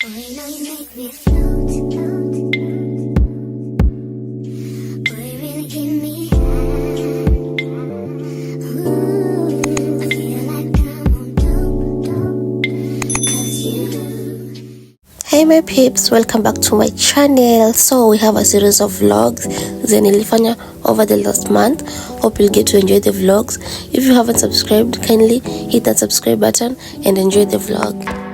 Hey my peeps, welcome back to my channel. So we have a series of vlogs zenye nilifanya over the last month. Hope you'll get to enjoy the vlogs. If you haven't subscribed, kindly hit that subscribe button and enjoy the vlog.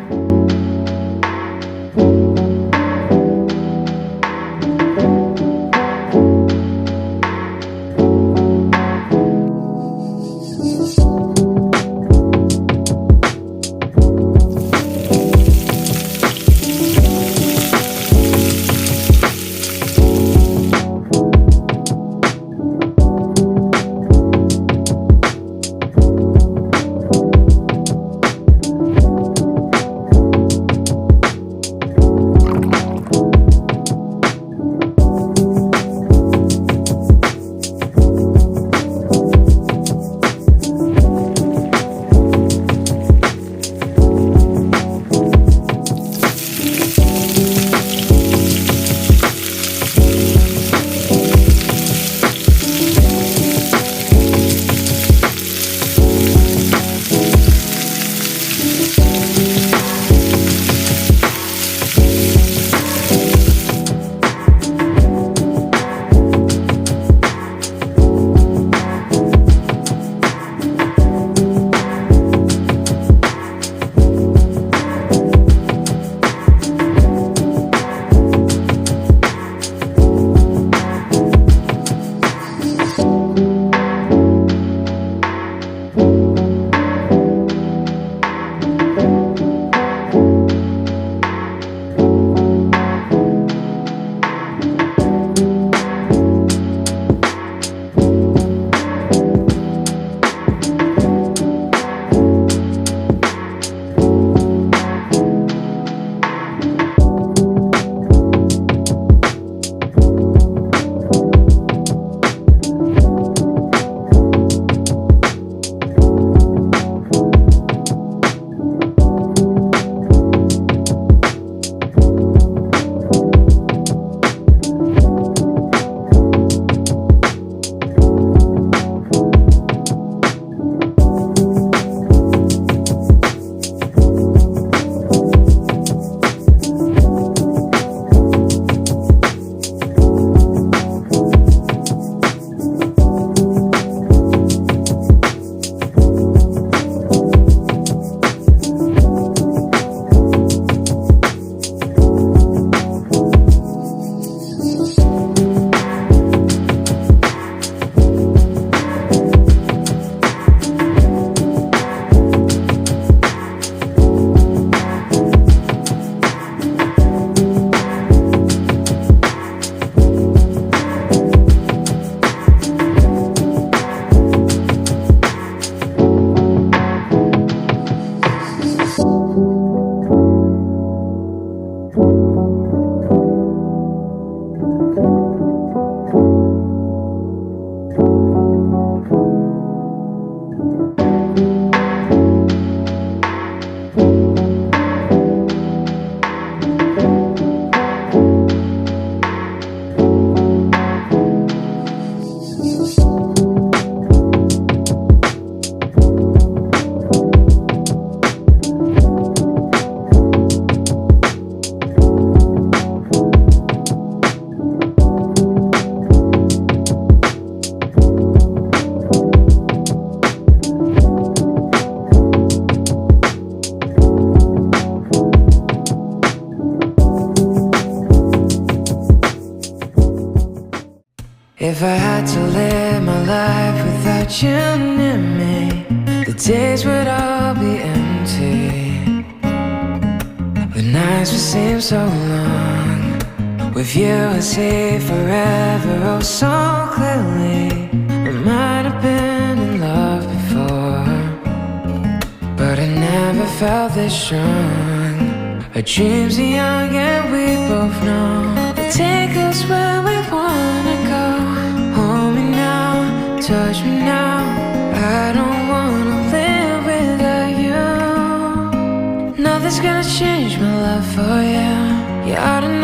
If I had to live my life without you near me, the days would all be empty. The nights would seem so long. With you I see forever oh so clearly. We might have been in love before, but I never felt this strong. Our dreams are young and we both know they'll take us where we wanna go. Hold me now, touch me now. I don't wanna live without you. Nothing's gonna change my love for you. Yeah, I don't